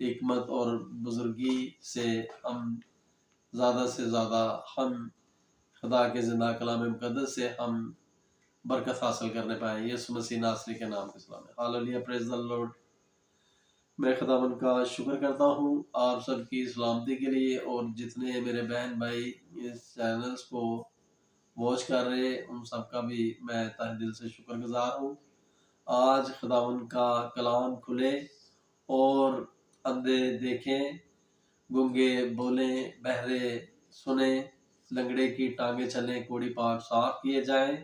حکمت اور بزرگی سے ہم زیادہ سے زیادہ ہم خدا کے زندہ کلام مقدس سے ہم برکت حاصل کرنے پائیں۔ یسوع مسیح ناصری کے نام کے سلام ہے۔ Hallelujah, praise the lord. میں خداوند کا شکر کرتا ہوں آپ سب کی سلامتی کے لیے، اور جتنے میرے بہن بھائی اس چینلز کو واچ کر رہے ان سب کا بھی میں تہ دل سے شکر گزار ہوں۔ آج خداوند کا کلام کھلے اور اندھے دیکھیں، گنگے بولیں، بہرے سنیں، لنگڑے کی ٹانگیں چلیں، کوڑی پاک صاف کیے جائیں،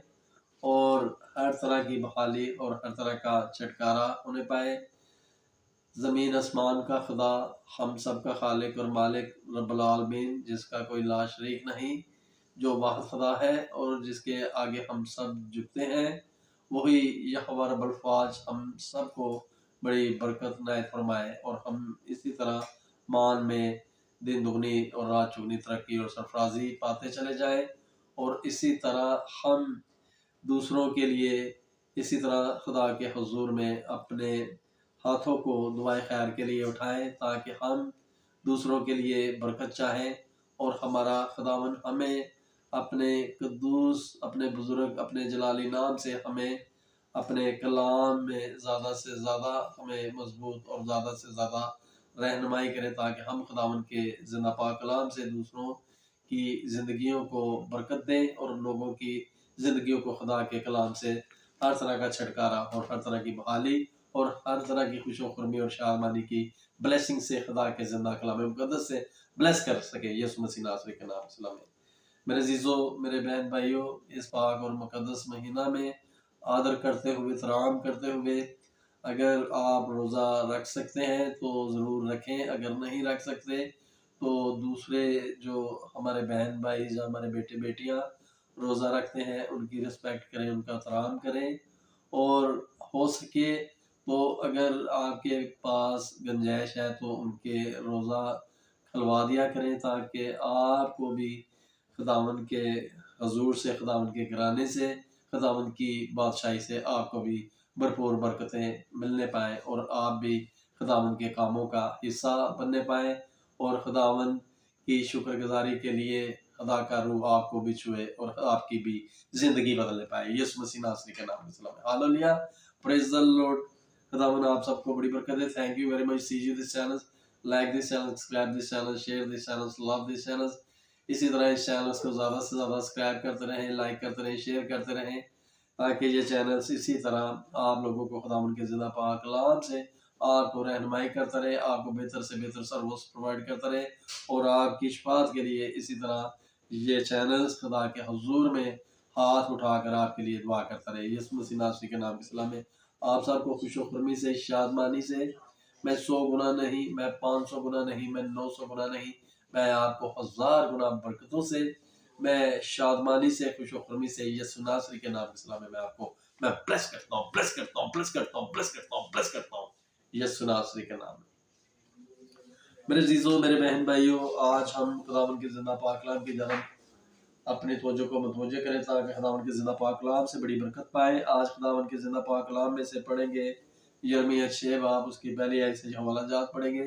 اور ہر طرح کی بحالی اور ہر طرح کا چھٹکارا ہونے پائے۔ زمین آسمان کا خدا، ہم سب کا خالق اور مالک رب العالمین، جس کا کوئی لا شریک نہیں، جو واحد خدا ہے اور جس کے آگے ہم سب جھکتے ہیں، وہی یہوہ رب الفاظ ہم سب کو بڑی برکت عنایت فرمائے، اور ہم اسی طرح مان میں دن دگنی اور رات چگنی ترقی اور سرفرازی پاتے چلے جائیں، اور اسی طرح ہم دوسروں کے لیے اسی طرح خدا کے حضور میں اپنے ہاتھوں کو دعائے خیر کے لیے اٹھائیں، تاکہ ہم دوسروں کے لیے برکت چاہیں، اور ہمارا خداوند ہمیں اپنے قدوس، اپنے بزرگ، اپنے جلالی نام سے ہمیں اپنے کلام میں زیادہ سے زیادہ ہمیں مضبوط اور زیادہ سے زیادہ رہنمائی کرے، تاکہ ہم خداوند کے زندہ پاک کلام سے دوسروں کی زندگیوں کو برکت دیں، اور لوگوں کی زندگیوں کو خدا کے کلام سے ہر طرح کا چھٹکارا اور ہر طرح کی بحالی اور ہر طرح کی خوش و خرمی اور شادمانی کی بلیسنگ سے خدا کے زندہ کلام مقدس سے بلیس کر سکے۔ یسوع مسیح ناصری کے نام سے سلام ہے۔ میرے عزیزو، میرے بہن بھائیوں، اس پاک اور مقدس مہینہ میں آدر کرتے ہوئے، احترام کرتے ہوئے، اگر آپ روزہ رکھ سکتے ہیں تو ضرور رکھیں، اگر نہیں رکھ سکتے تو دوسرے جو ہمارے بہن بھائی، جو ہمارے بیٹے بیٹیاں روزہ رکھتے ہیں، ان کی رسپیکٹ کریں، ان کا احترام کریں، اور ہو سکے تو اگر آپ کے پاس گنجائش ہے تو ان کے روزہ کھلوا دیا کریں، تاکہ آپ کو بھی خداوند کے حضور سے، خداوند کے گھرانے سے، خداوند کی بادشاہی سے آپ کو بھی بھرپور برکتیں ملنے پائیں، اور آپ بھی خداوند کے کاموں کا حصہ بننے پائیں، اور خداوند کی شکر گزاری کے لیے خدا کا روح آپ کو بھی چھوئے اور آپ کی بھی زندگی بدلنے پائے۔ یسوع مسیح ناصری کے نام میں سلام ہے۔ Hallelujah, praise the Lord. خداوند آپ سب کو بڑی برکت دے۔ Thank you very much. See you this channel, like this channel, subscribe this channel, share this channel, love this channel. اسی طرح اس چینل کو زیادہ سے زیادہ سبسکرائب کرتے رہیں، لائک کرتے رہیں، شیئر کرتے رہیں، تاکہ یہ چینلز اسی طرح آپ لوگوں کو خداوند کے زندہ پاک کلام سے آپ کو رہنمائی کرتا رہے، آپ کو بہتر سے بہتر سروس پرووائڈ کرتا رہے، اور آپ کی شفاعت کے لیے اسی طرح یہ چینلز خدا کے حضور میں ہاتھ اٹھا کر آپ کے لیے دعا کرتا رہے۔ یسوع مسیح ناصری کے نام کے سلام ہے۔ آپ سب کو خوش و خرمی سے، شادمانی سے، میں 100 گنا نہیں، میں 500 گنا نہیں، میں 900 گنا نہیں، میں آپ کو 1000 گنا برکتوں سے، میں شادمانی سے، خوش و خرمی سے، یسوع ناصری کے نام کے سلام ہے، میں آپ کو میں بلیس کرتا ہوں، بلیس کرتا ہوں، بلیس کرتا ہوں، بلیس کرتا ہوں، بلیس کرتا ہوں، یسوع ناصری کے نام میں۔ میرے عزیزوں، میرے بہن بھائیوں، آج ہم خداوند کے زندہ پاک کلام کی جانب اپنی توجہ کو متوجہ کریں، تاکہ خداوند کے زندہ پاک کلام سے بڑی برکت پائیں۔ آج خداوند کے زندہ پاک کلام میں سے پڑھیں گے یرمیہ 6 باب، اس کی پہلی آیت سے حوالہ جات پڑھیں گے،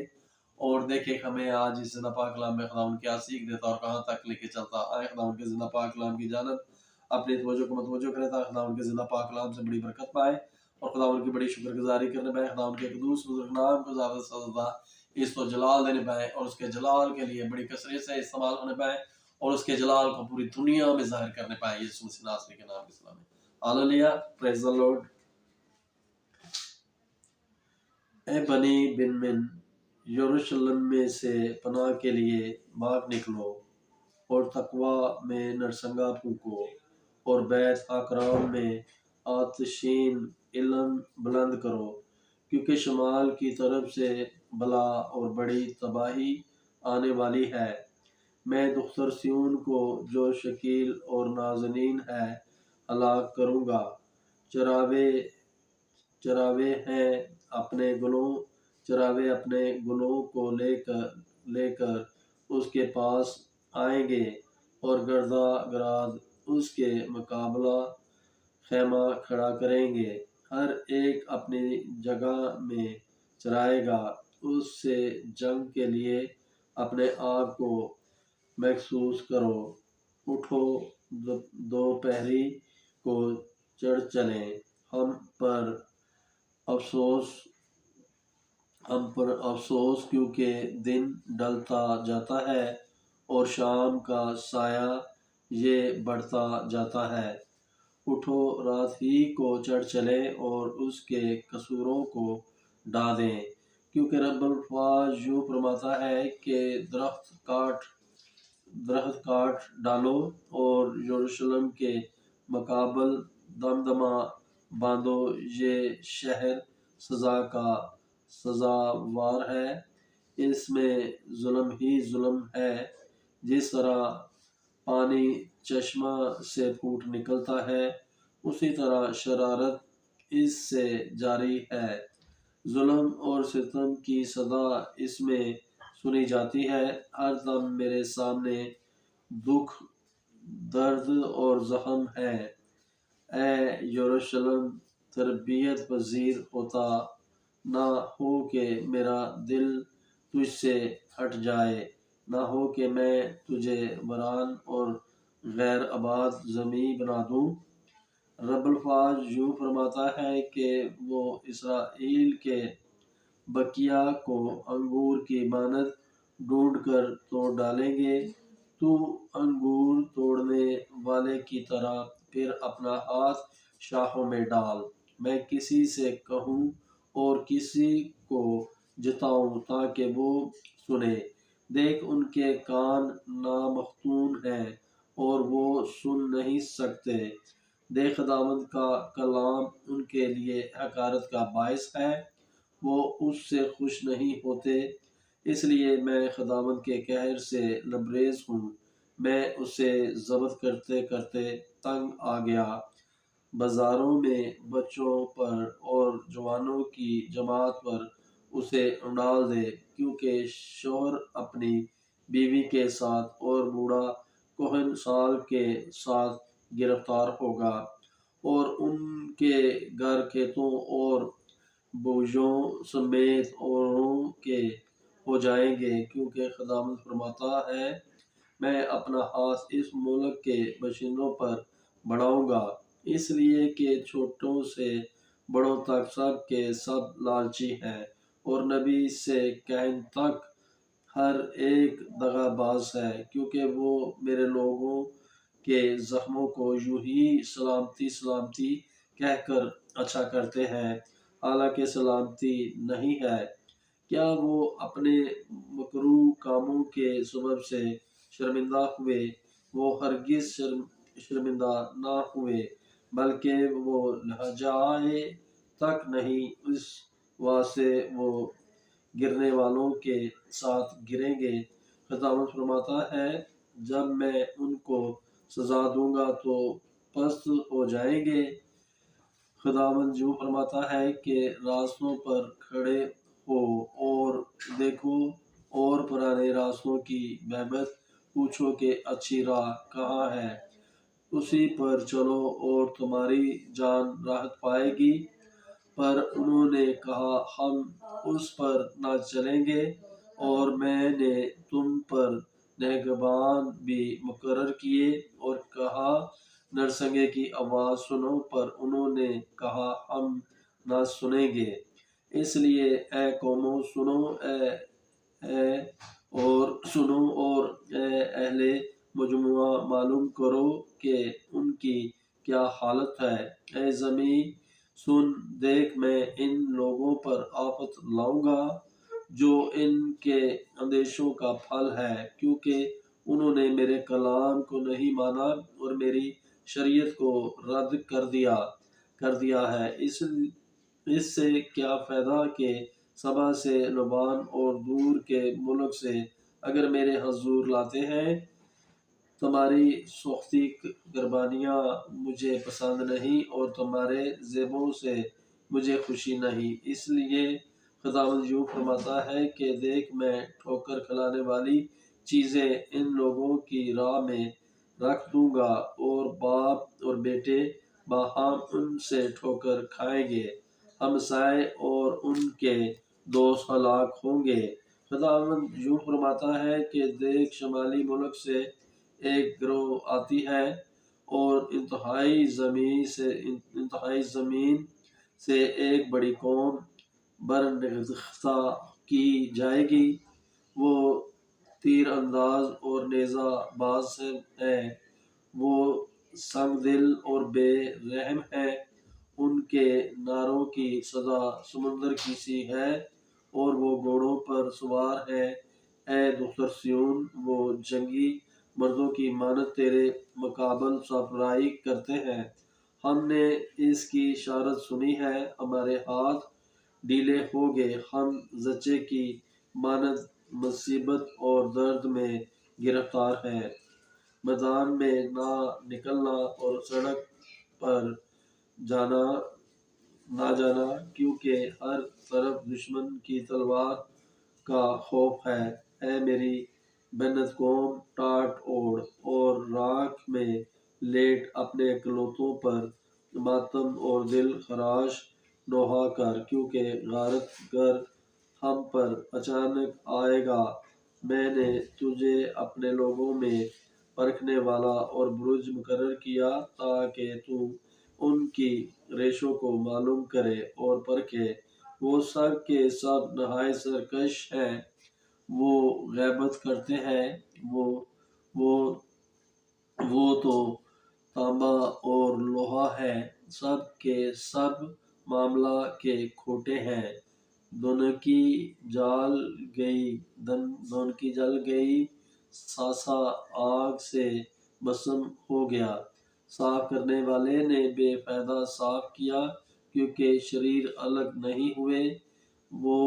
اور دیکھیں ہمیں آج اس زندہ پاک کلام میں خداوند کیا سیکھ دیتا اور کہاں تک لے کے چلتا۔ آئے خداوند کے زندہ پاک کلام کی جانب اپنی توجہ کو متوجہ کریں، تاکہ خداوند کے زندہ پاک کلام سے بڑی برکت پائے، اور خداوند کی بڑی شکر گزاری کرنے پائے، خداوند کے قدوس بزرگ نام کو زیادہ سے زیادہ اس کو جلال دینے پائے، اور اس کے جلال کے لیے بڑی کثرت سے استعمال ہونے پائے، اور اس کے جلال کو پوری دنیا میں ظاہر کرنے پائے۔ یسوع مسیح ناصری کے نام کے سلام ہے۔ Hallelujah, praise the lord. اے بنی بنمن، یروشلم میں سے پناہ کے لیے بھاگ نکلو، اور تقوی میں نرسنگا پھونکو، اور بیت حکرام میں آتشین علم بلند کرو، کیونکہ شمال کی طرف سے بلا اور بڑی تباہی آنے والی ہے۔ میں دختر سیون کو جو شکیل اور نازنین ہے ہلاک کروں گا۔ چراوے اپنے گلوں کو لے کر اس کے پاس آئیں گے، اور گردہ گراد اس کے مقابلہ خیمہ کھڑا کریں گے۔ ہر ایک اپنی جگہ میں چرائے گا، اس سے جنگ کے لیے اپنے آپ کو محسوس کرو۔ اٹھو، دوپہری کو چڑھ چلیں۔ ہم پر افسوس کیونکہ دن ڈھلتا جاتا ہے اور شام کا سایہ یہ بڑھتا جاتا ہے۔ اٹھو، رات ہی کو چڑھ چلیں اور اس کے قصوروں کو ڈھا دیں، کیونکہ رب الفاظ یوں فرماتا ہے کہ درخت کاٹ ڈالو اور یروشلم کے مقابل دمدمہ باندھو۔ یہ شہر سزا کا سزاوار ہے، اس میں ظلم ہی ظلم ہے۔ جس طرح پانی چشمہ سے پھوٹ نکلتا ہے، اسی طرح شرارت اس سے جاری ہے۔ ظلم اور ستم کی صدا اس میں سنی جاتی ہے۔ ہر دم میرے سامنے دکھ، درد اور زخم ہے۔ اے یروشلم، تربیت پذیر ہوتا نہ ہو کہ میرا دل تجھ سے ہٹ جائے، نہ ہو کہ میں تجھے ویران اور غیر آباد زمیں بنا دوں۔ رب الفاظ یوں فرماتا ہے کہ وہ اسرائیل کے بقیہ کو انگور کی مانند ڈھونڈ کر توڑ ڈالیں گے۔ تو انگور توڑنے والے کی طرح پھر اپنا ہاتھ شاخوں میں ڈال۔ میں کسی سے کہوں اور کسی کو جتاؤں تاکہ وہ سنے۔ دیکھ، ان کے کان نامختون ہیں اور وہ سن نہیں سکتے۔ دیکھ، خداوند کا کلام ان کے لیے حقارت کا باعث ہے، وہ اس سے خوش نہیں ہوتے۔ اس لیے میں خداوند کے قہر سے لبریز ہوں، میں اسے ضبط کرتے کرتے تنگ آ گیا۔ بازاروں میں بچوں پر اور جوانوں کی جماعت پر اسے ڈال دے، کیونکہ شوہر اپنی بیوی کے ساتھ اور بوڑھا کہن سال کے ساتھ گرفتار ہوگا، اور ان کے گھر کھیتوں اور بوجھوں سمیت اوروں کے ہو جائیں گے، کیونکہ خداوند فرماتا ہے، میں اپنا ہاتھ اس ملک کے باشندوں پر بڑھاؤں گا، اس لیے کہ چھوٹوں سے بڑوں تک سب کے سب لالچی ہیں، اور نبی سے کاہن تک ہر ایک دغا باز ہے، کیونکہ وہ میرے لوگوں کے زخموں کو یوں ہی سلامتی سلامتی کہہ کر اچھا کرتے ہیں، حالانکہ سلامتی نہیں ہے۔ کیا وہ اپنے مکروہ کاموں کے سبب سے شرمندہ ہوئے؟ وہ ہرگز شرمندہ نہ ہوئے، بلکہ وہ لجائے تک نہیں، اس واسطے وہ گرنے والوں کے ساتھ گریں گے۔ خداوند فرماتا ہے، جب میں ان کو سزا دوں گا تو پست ہو جائیں گے۔ خداوند یوں فرماتا ہے کہ راستوں پر کھڑے ہو اور دیکھو، اور پرانے راستوں کی بابت پوچھو کہ اچھی راہ کہاں ہے، اسی پر چلو اور تمہاری جان راحت پائے گی۔ پر انہوں نے کہا، ہم اس پر نہ چلیں گے، اور میں نے تم پر نگہبان بھی مقرر کیے اور کہا، نرسنگے کی آواز سنو، پر انہوں نے کہا، ہم نہ سنیں گے۔ اس لیے اے قوموں، سنو اور اے اہل مجموعہ معلوم کرو کہ ان کی کیا حالت ہے۔ اے زمین سن، دیکھ، میں ان لوگوں پر آفت لاؤں گا جو ان کے اندیشوں کا پھل ہے، کیونکہ انہوں نے میرے کلام کو نہیں مانا اور میری شریعت کو رد کر دیا ہے۔ اس سے کیا فائدہ کہ سبا سے، لبنان اور دور کے ملک سے اگر میرے حضور لاتے ہیں؟ تمہاری سوختی قربانیاں مجھے پسند نہیں اور تمہارے ذبحوں سے مجھے خوشی نہیں۔ اس لیے خداوند یوں فرماتا ہے کہ دیکھ، میں ٹھوکر کھلانے والی چیزیں ان لوگوں کی راہ میں رکھ دوں گا، اور باپ اور بیٹے باہم ان سے ٹھوکر کھائیں گے۔ ہمسائے اور ان کے دوست ہلاک ہوں گے۔ خداوند یوں فرماتا ہے کہ دیکھ شمالی ملک سے ایک گروہ آتی ہے اور انتہائی زمین سے ایک بڑی قوم برانگیختہ کی جائے گی۔ وہ تیر انداز اور نیزہ باز ہیں، وہ سنگ دل اور بے رحم ہیں، ان کے نعروں کی صدا سمندر کی سی ہے اور وہ گھوڑوں پر سوار ہیں۔ اے دختر سیون، وہ جنگی مردوں کی مانند تیرے مقابل سرافرائی کرتے ہیں۔ ہم نے اس کی اشارت سنی ہے، ہمارے ہاتھ ڈھیلے ہو گئے، ہم زچے کی مانند مصیبت اور درد میں گرفتار ہیں۔ میدان میں نہ نکلنا اور سڑک پر نہ جانا، کیونکہ ہر طرف دشمن کی تلوار کا خوف ہے۔ اے میری بنت قوم، ٹاٹ اوڑھ اور راکھ میں لیٹ اپنے کلوتوں پر ماتم اور دل خراش نوحہ کر، کیونکہ غارت گر ہم پر اچانک آئے گا۔ میں نے تجھے اپنے لوگوں میں پرکھنے والا اور برج مقرر کیا تاکہ تو ان کی ریشوں کو معلوم کرے اور پرکھے۔ وہ سب کے سب نہایت سرکش ہیں، وہ غیبت کرتے ہیں، وہ تو تانبا اور لوہا ہے، سب کے سب معاملہ کے کھوٹے ہیں۔ دونکی جل گئی، ساسا آگ سے بھسم ہو گیا۔ صاف کرنے والے نے بے فائدہ صاف کیا، کیونکہ شریر الگ نہیں ہوئے۔ وہ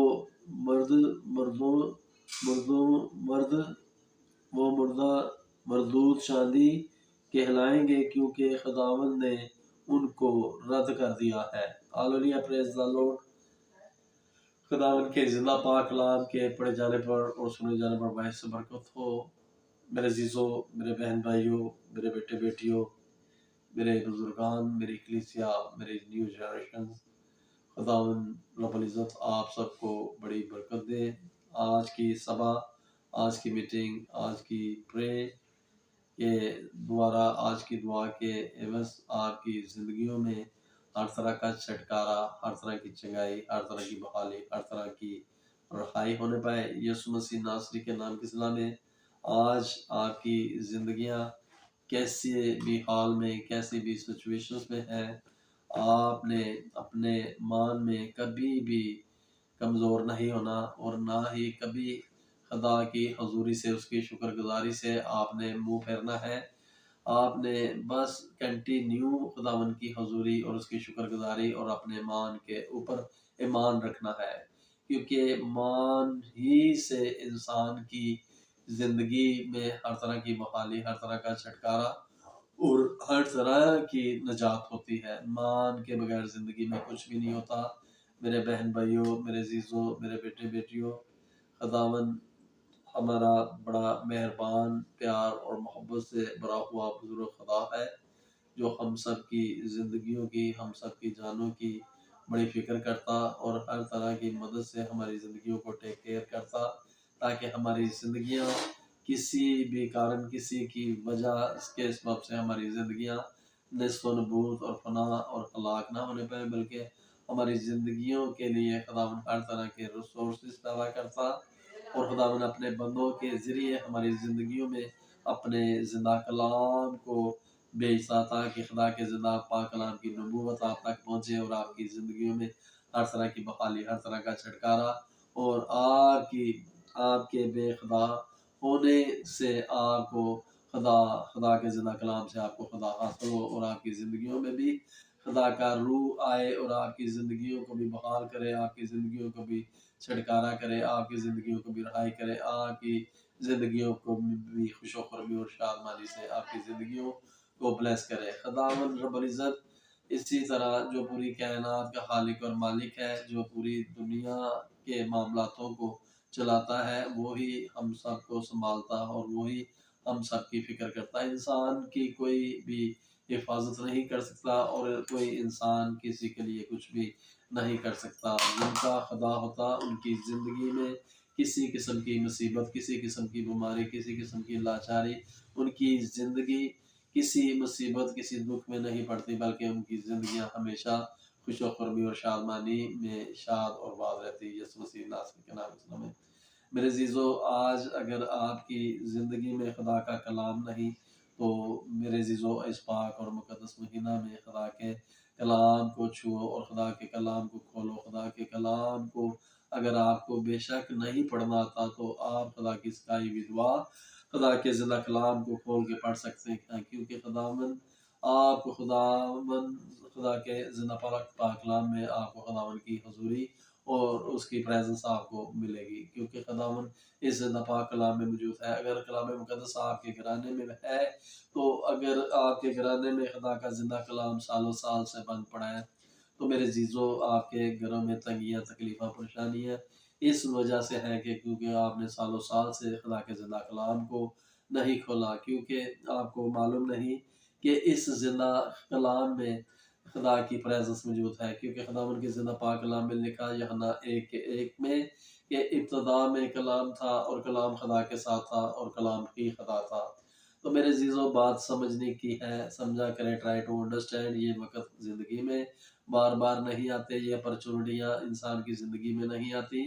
مردود چاندی کہلائیں گے، کیونکہ خداوند نے ان کو رد کر دیا ہے۔ Hallelujah, praise the Lord. خداوند کے زندہ پاک کلام کے پڑھے جانے پر اور سنے جانے پر باعث برکت ہو۔ میرے عزیزوں، میرے بہن بھائیوں، میرے بیٹے بیٹیوں، میرے بزرگان، میری کلیسیا، میری نیو جنریشن، خداوند رب العزت آپ سب کو بڑی برکت دے۔ آج کی سبھا، آج کی میٹنگ، آج کی پرے کے دوارا، آج کی دعا کے عوض آپ کی زندگیوں میں ہر طرح کا چھٹکارا، ہر طرح کی چنگائی، ہر طرح کی بحالی، ہر طرح کی رہائی ہونے پائے۔ یسوع مسیح ناصری کے نام کی صلاح میں آج آپ کی زندگیاں کیسی بھی حال میں، کیسی بھی سچویشنز میں ہیں، آپ نے اپنے مان میں کبھی بھی کمزور نہیں ہونا اور نہ ہی کبھی خدا کی حضوری سے، اس کی شکر گزاری سے آپ نے منہ پھیرنا ہے۔ آپ نے بس کنٹینیو خداوند کی حضوری اور اس کی شکر گزاری اور اپنے مان کے اوپر ایمان رکھنا ہے، کیونکہ مان ہی سے انسان کی زندگی میں ہر طرح کی بحالی، ہر طرح کا چھٹکارا اور ہر طرح کی نجات ہوتی ہے۔ مان کے بغیر زندگی میں کچھ بھی نہیں ہوتا۔ میرے بہن بھائیوں، میرے عزیزوں، میرے بیٹے بیٹیوں، خداوند ہمارا بڑا مہربان، پیار اور محبت سے بھرا ہوا بزرگ خدا ہے، جو ہم سب کی زندگیوں کی، ہم سب کی جانوں کی بڑی فکر کرتا اور ہر طرح کی مدد سے ہماری زندگیوں کو ٹیک کیئر کرتا، تاکہ ہماری زندگیاں کسی بھی کارن، کسی کی وجہ کے سبب سے ہماری زندگیاں نصف و نبود اور فنا اور ہلاک نہ ہونے پائے، بلکہ ہماری زندگیوں کے لیے خداوند ہر طرح کے ریسورسز پیدا کرتا اور خداوند اپنے بندوں کے ذریعے ہماری زندگیوں میں اپنے زندہ کلام کو بھیجتا، تاکہ خدا کے زندہ پاک کلام کی نبوت آپ تک پہنچے اور آپ کی زندگیوں میں ہر طرح کی بحالی، ہر طرح کا چھٹکارا اور آپ کے بے خدا ہونے سے آپ کو خدا کے زندہ کلام سے آپ کو خدا حاصل ہو اور آپ کی زندگیوں میں بھی خدا کا روح آئے اور آپ کی زندگیوں کو بھی بحال کرے، آپ کی زندگیوں کو بھی چھٹکارا کرے، آپ کی زندگیوں کو بھی رہائی کرے، آپ کی زندگیوں کو بھی خوش و خرمی اور شادمانی سے آپ کی زندگیوں کو بلیس کرے۔ خداوند رب العزت اسی طرح جو پوری کائنات کا خالق اور مالک ہے، جو پوری دنیا کے معاملاتوں کو چلاتا ہے، وہی ہم سب کو سنبھالتا اور وہی ہم سب کی فکر کرتا ہے۔ انسان کی کوئی بھی حفاظت نہیں کر سکتا اور کوئی انسان کسی کے لیے کچھ بھی نہیں کر سکتا۔ جن کا خدا ہوتا ان کی زندگی میں کسی قسم کی مصیبت، کسی قسم کی بیماری، کسی قسم کی لاچاری، ان کی زندگی کسی مصیبت، کسی دکھ میں نہیں پڑتی، بلکہ ان کی زندگیاں ہمیشہ خوش و خرمی اور شادمانی میں شاد اور باد رہتی ہے۔ یسوع مسیح ناصری کے نام میں میرے عزیزو، آج اگر آپ کی زندگی میں خدا کا کلام نہیں تو میرے عزیزو اس پاک اور مقدس مہینہ میں خدا کے کلام کو چھو اور خدا کے کلام کو کھولو۔ خدا کے کلام کو اگر آپ کو بے شک نہیں پڑھنا آتا تو آپ خدا کی سکھائی ہوئی دعا، خدا کے زندہ کلام کو کھول کے پڑھ سکتے ہیں، کیونکہ خداوند آپ کو خدا کے زندہ پاک کلام میں آپ کو خداوند کی حضوری اور اس کی پریزنس آپ کو ملے گی، کیونکہ خداوند اس زندہ پاک کلام میں موجود ہے۔ اگر کلام مقدس آپ کے گھرانے میں ہے تو اگر آپ کے گھرانے میں خدا کا زندہ کلام سالوں سال سے بند پڑا ہے تو میرے عزیزو، آپ کے گھروں میں تنگیاں، تکلیفیں، پریشانیاں اس وجہ سے ہے کہ کیونکہ آپ نے سالوں سال سے خدا کے زندہ کلام کو نہیں کھولا، کیونکہ آپ کو معلوم نہیں کہ اس زندہ کلام میں خدا کی پریزنس موجود ہے، کیونکہ خداوند کے زندہ پاک کلام میں لکھا یوحنا 1:1 میں کہ ابتدا میں کلام تھا اور کلام خدا کے ساتھ تھا اور کلام ہی خدا تھا۔ تو میرے عزیزو، بات سمجھنے کی ہے، سمجھا کریں، ٹرائی ٹو انڈرسٹینڈ۔ یہ وقت زندگی میں بار بار نہیں آتے، یہ اپرچونٹیاں انسان کی زندگی میں نہیں آتی۔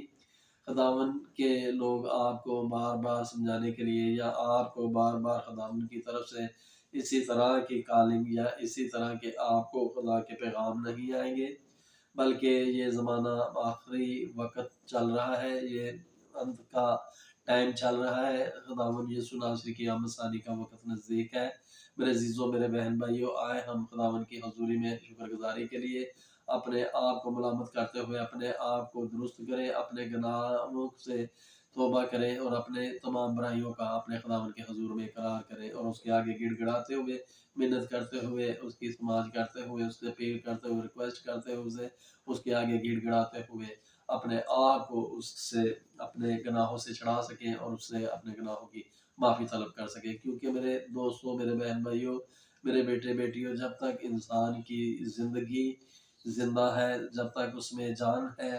خداوند کے لوگ آپ کو بار بار سمجھانے کے لیے یا آپ کو بار بار خداوند کی طرف سے اسی طرح کی کالنگ یا اسی طرح کے آپ کو خدا کے پیغام نہیں آئیں گے، بلکہ یہ زمانہ آخری وقت چل رہا ہے، یہ انت کا ٹائم چل رہا ہے۔ خداوند یسوع ناصری کی آمد ثانی کا وقت نزدیک ہے۔ میرے عزیزوں، میرے بہن بھائیوں، آئے ہم خداوند کی حضوری میں شکر گزاری کے لیے اپنے آپ کو ملامت کرتے ہوئے اپنے آپ کو درست کریں، اپنے گناہوں سے توبہ کریں اور اپنے تمام برائیوں کا اپنے خداوند کے حضور میں اقرار کریں اور اس کے آگے گڑ گڑاتے ہوئے، منت کرتے ہوئے، اس کی سماج کرتے ہوئے، اس سے اپیل کرتے ہوئے، ریکویسٹ کرتے ہوئے، اس کے آگے گڑ گڑاتے ہوئے اپنے آپ کو اس سے اپنے گناہوں سے چھڑا سکیں اور اس سے اپنے گناہوں کی معافی طلب کر سکیں۔ کیونکہ میرے دوستوں، میرے بہن بھائیوں، میرے بیٹے بیٹیوں، جب تک انسان کی زندگی زندہ ہے، جب تک اس میں جان ہے،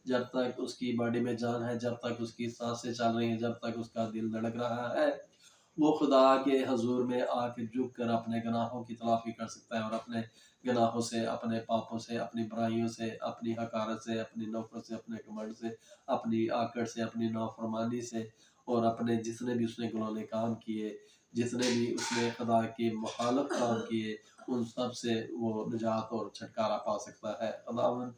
جب تک اس کی باڈی میں جان ہے، جب تک اس کی سانسیں چل رہی ہیں، جب تک اس کا دل دھڑک رہا ہے، وہ خدا کے حضور میں آ کے جھک کر اپنے گناہوں کی تلافی کر سکتا ہے اور اپنے گناہوں سے، اپنے پاپوں سے، اپنی برائیوں سے، اپنی حقارت سے، اپنی نفرت سے، اپنے گھمنڈ سے، اپنی آکڑ سے، اپنی نافرمانی سے اور اپنے جتنے بھی اس نے گناہ کام کیے، جتنے بھی اس نے خدا کی مخالف کام کیے، ان سب سے وہ نجات اور چھٹکارا پا سکتا ہے۔ خداوند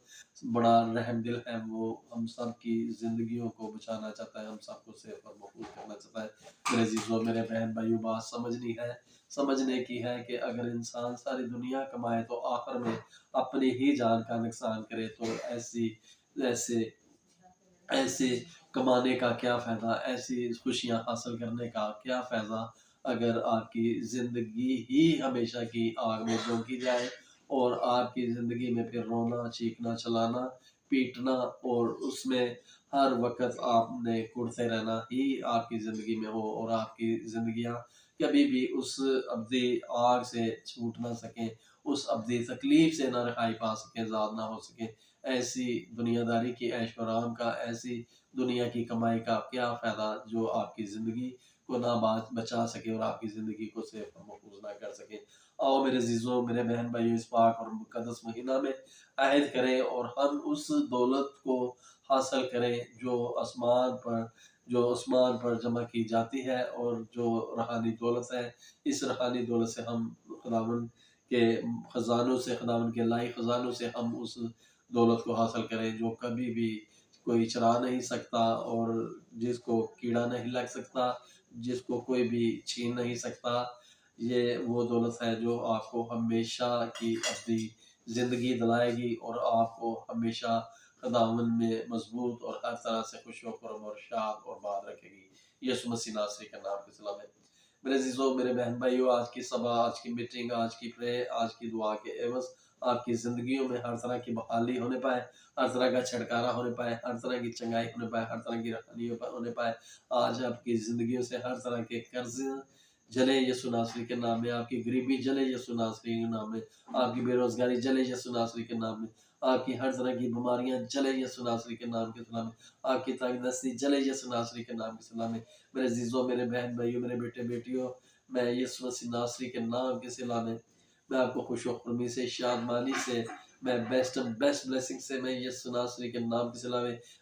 بڑا رحم دل ہے، وہ ہم سب کی زندگیوں کو بچانا چاہتا ہے، ہم سب کو سیف اور محفوظ کرنا چاہتا ہے۔ میرے عزیزوں، میرے بہن بھائیوں، بات سمجھنے کی ہے کہ اگر انسان ساری دنیا کمائے تو آخر میں اپنی ہی جان کا نقصان کرے تو ایسے کمانے کا کیا فائدہ، ایسی خوشیاں حاصل کرنے کا کیا فائدہ اگر آپ کی زندگی ہی ہمیشہ کی آگ میں جھونکی جائے اور آپ کی زندگی میں پھر رونا، چیخنا، چلانا، پیٹنا اور اس میں ہر وقت آپ نے کڑتے رہنا ہی آپ کی زندگی میں ہو اور آپ کی زندگیاں کبھی بھی اس ابدی آگ سے چھوٹ نہ سکیں، اس ابدی تکلیف سے نہ رہائی پا سکیں، آزاد نہ ہو سکیں۔ ایسی دنیا داری کی عیش و آرام کا، ایسی دنیا کی کمائی کا کیا فائدہ جو آپ کی زندگی کو نہ بچا سکے اور آپ کی زندگی کو صرف محفوظ نہ کر سکے۔ آؤ میرے عزیزوں، میرے بہن بھائیوں، اس پاک اور مقدس مہینہ میں عہد کریں اور ہم اس دولت کو حاصل کریں جو آسمان پر جمع کی جاتی ہے، اور جو روحانی دولت ہے، اس روحانی دولت سے ہم خداوند کے خزانوں سے، خداوند کے الہی خزانوں سے ہم اس دولت کو حاصل کریں جو کبھی بھی کوئی چرا نہیں سکتا اور جس کو کیڑا نہیں لگ سکتا، جس کو کوئی بھی چھین نہیں سکتا۔ یہ وہ دولت ہے جو آپ کو ہمیشہ کی ابدی زندگی دلائے گی اور آپ کو ہمیشہ خداوند میں مضبوط اور ہر طرح سے خوش و خرم اور شاد اور باد رکھے گی۔ یسوع مسیح ناصری کے نام کے سلام ہے۔ میرے عزیزوں، میرے بہن بھائیوں، آج کی سبھا، آج کی میٹنگ، آج کی پرے، آج کی دعا کے عوض آپ کی زندگیوں میں ہر طرح کی بحالی ہونے پائے، ہر طرح کا چھٹکارا ہونے پائے، ہر طرح کی چنگائی ہونے پائے، ہر طرح کی رحمانی ہونے پائے۔ آج آپ کی زندگیوں سے ہر طرح کے قرض جلے یسوع ناصری کے نام میں، آپ کی غریبی جلے یسوع ناصری کے نام میں، آپ کی بے روزگاری جلے یسوع ناصری کے نام میں، آپ کی ہر طرح کی بیماریاں جلے یسوع ناصری کے نام کے صلہ میں، آپ کی تنگ دستی جلے یسوع ناصری کے نام کے صلہ میں۔ میرے عزیزوں، میرے بہن بھائیوں، میرے بیٹے بیٹیوں، میں یسوع مسیح ناصری کے نام کے صلہ میں آپ کو خوش و خرمی سے، شادمانی سے، میں بیسٹ بلیسنگ سے، میں یسوع ناصری کے نام کے صلہ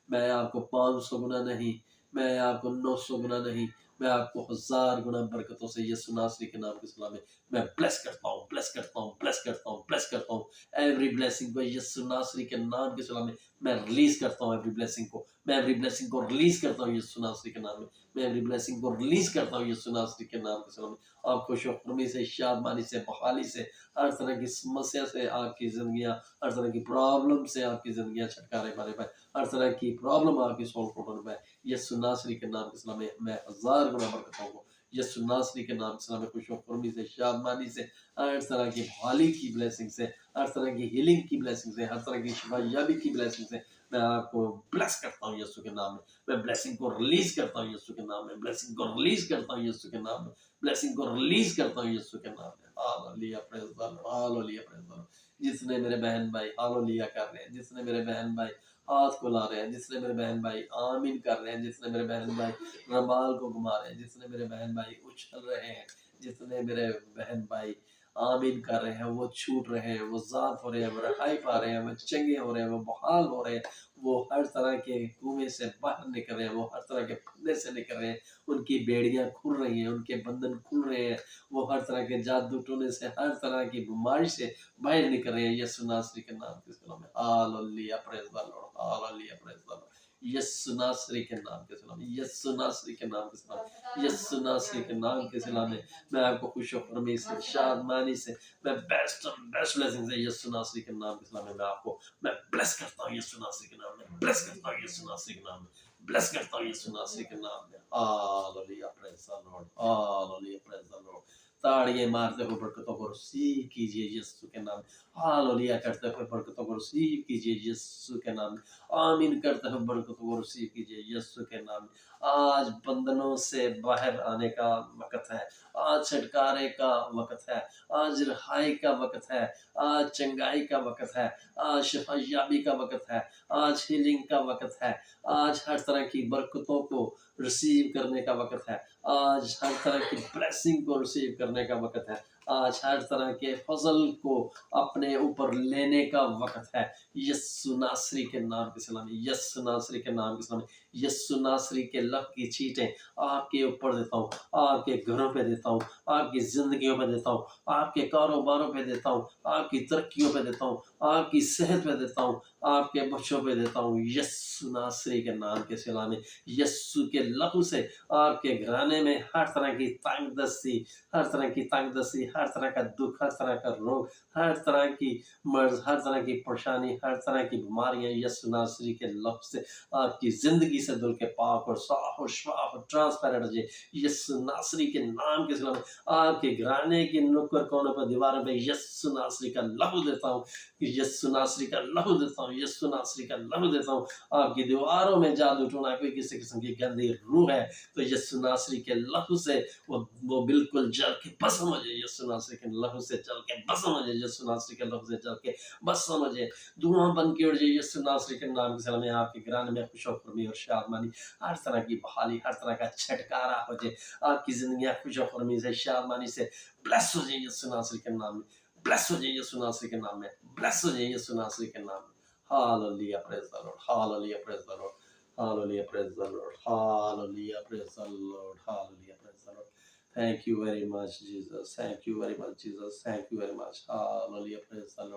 میں آپ کو 500 گنا نہیں، میں آپ کو 900 گنا نہیں، میں آپ کو 1000 گنا برکتوں سے یسوع ناصری کے نام کے صلہ میں بلیس کرتا ہوں، بلیس کرتا ہوں، بلیس کرتا ہوں، بلیس کرتا ہوں۔ ایوری بلیسنگ کو یسوع ناصری کے نام کے صلہ میں ریلیز کرتا ہوں، ایوری بلیسنگ کو میں ایوری بلیسنگ کو ریلیز کرتا ہوں یسوع ناصری کے نام میں ایوری بلیسنگ کو ریلیز کرتا ہوں یسوع ناصری کے نام کے صلہ میں۔ آپ خوش و خرمی سے، شادمانی سے، بحالی سے، ہر طرح کی سمسیا سے آپ کی زندگیاں، ہر طرح کی پرابلم سے آپ کی زندگیاں چھٹکارے پانے پائے، ہر طرح کی پرابلم آپ کی سولو ہونے پائے یسوع ناصری کے نام کے صلہ میں 1000 گنا برکتوں کو یسوع ناصری کے نام کے صلہ میں خوش و خرمی سے، شادمانی سے، ہر طرح کی بحالی کی بلیسنگ سے، ہر طرح کی ہیلنگ کی بلیسنگ سے، ہر طرح کی شفا یابی کی بلیسنگ سے میں آپ کو بلیس کرتا ہوں یسوع کے نام میں بلیسنگ کو ریلیز کرتا ہوں یسوع کے نام میں بلیسنگ کو ریلیز کرتا ہوں یسوع کے نام میں بلیسنگ کو ریلیز کرتا ہوں یسوع کے نام میں۔ Hallelujah, praise the Lord, hallelujah, praise the lord. جس نے میرے بہن بھائی ہاللویہ کر رہے ہیں، جس نے میرے بہن بھائی ہاتھ کو لا رہے ہیں، جس نے میرے بہن بھائی آمین کر رہے ہیں، جس نے میرے بہن بھائی رمال کو گھما رہے ہیں، جس نے میرے بہن بھائی اچھل رہے ہیں، جس نے میرے بہن بھائی آمین کر رہے ہیں، وہ چھوٹ رہے ہیں، وہ ذات ہو رہے ہیں، وہ رہائی پا رہے ہیں، وہ چنگے ہو رہے ہیں، وہ بحال ہو رہے ہیں، وہ ہر طرح کے کنویں سے باہر نکل رہے ہیں، وہ ہر طرح کے پھندے سے نکل رہے ہیں، ان کی بیڑیاں کھل رہی ہیں، ان کے بندھن کھل رہے ہیں، وہ ہر طرح کے جادو ٹونے سے، ہر طرح کی بیماری سے باہر نکل رہے ہیں یسوع ناصری کے نام کے صلہ میں۔ Hallelujah, praise the Lord, hallelujah, praise the lord. یسوع ناصری کے نام کے صلہ میں، یسوع ناصری کے نام کے صلہ میں، یسوع ناصری کے نام کے صلہ میں آپ کو خوش و خرمی سے، شادمانی سے، میں بیسٹ بلیسنگ سے یسوع ناصری کے نام کے صلہ میں آپ کو میں بلیس کرتا ہوں یسوع ناصری کے نام میں بلیس کرتا ہوں یسوع ناصری کے نام میں بلیس کرتا ہوں یسوع ناصری کے نام میں۔ Hallelujah, praise the Lord, hallelujah, praise the lord. تاڑیے مارتے ہوئے برکتوں کو رسیو کیجیے یسوع کے نام میں۔ ہاللویہ کرتے ہوئے برکتوں کو رسیو کیجیے یسوع کے نام میں۔ آمین کرتے ہوئے برکتوں کو رسیو کیجیے یسوع کے نام میں۔ آج بندھنوں سے باہر آنے کا وقت ہے، آج چھٹکارے کا وقت ہے، آج رہائی کا وقت ہے، آج چنگائی کا وقت ہے، آج شفا یابی کا وقت ہے، آج ہیلنگ کا وقت ہے، آج ہر طرح کی برکتوں کو ریسیو کرنے کا وقت ہے، آج ہر طرح کی بلیسنگ کو ریسیو کرنے کا وقت ہے، آج ہر طرح کے فضل کو اپنے اوپر لینے کا وقت ہے یسوع ناصری کے نام کے صلہ میں، یسوع ناصری کے نام کے صلہ میں۔ یسوع ناصری کے لب کی چیٹیں آپ کے اوپر دیتا ہوں، آپ کے گھروں پہ دیتا ہوں، آپ کی زندگیوں پہ دیتا ہوں، آپ کے کاروباروں پہ دیتا ہوں، آپ کی ترقیوں پہ دیتا ہوں، آپ کی صحت پہ دیتا ہوں، آپ کے بچوں پہ دیتا ہوں یسوع ناصری کے نام کے صلہ میں۔ یسوع کے لہو سے آپ کے گھرانے میں ہر طرح کی تنگ دستی، ہر طرح کی تنگ دستی، ہر طرح کا دکھ، ہر طرح کا روگ، ہر طرح کی مرض، ہر طرح کی پریشانی، ہر طرح کی بیماریاں یسوع ناصری کے لب سے آپ کی زندگی سے دل کے پاک اور صاف اور شفاف اور ٹرانسپیرنٹ ہو جائے یسوع ناصری کے نام کے سلام۔ آپ کے گھرانے کی نکر کونوں پر دیواروں پہ یسوع ناصری کا لہو دیتا ہوں، یسوع ناصری کا لہو دیتا ہوں، یسوع ناصری کا لہو دیتا ہوں۔ آپ کی دیواروں میں جادو ٹونا، کوئی کسی قسم کی گندی روح ہے تو یسوع ناصری کے لہو سے وہ بالکل جل کے بسم ہو جائے یسوع ناصری کے لہو سے جل کے بسم ہو جائے یسوع ناصری کے لہو سے جل کے بسم ہو جائے، دھواں بن کے اڑ جائے یسوع ناصری کے نام کے سلام میں۔ آپ کے گھرانے میں خوش و خرمی اور شادمانی، ہر طرح کی بحالی، ہر طرح کا چھٹکارا ہو جائے، آپ کی زندگیاں خوش و خرمی سے، شادمانی سے بلیس ہو جائے یسوع ناصری کے نام میں، بلیس ہو جائے یسوع ناصری کے نام میں، بلیس ہو جائے یسوع ناصری کے نام میں۔ Hallelujah, praise the Lord, hallelujah, praise the Lord, hallelujah, praise the Lord, hallelujah, praise the Lord, hallelujah, praise the Lord. Thank you very much, Jesus. Thank you very much, Jesus. Thank you very much. Hallelujah. Praise the Lord.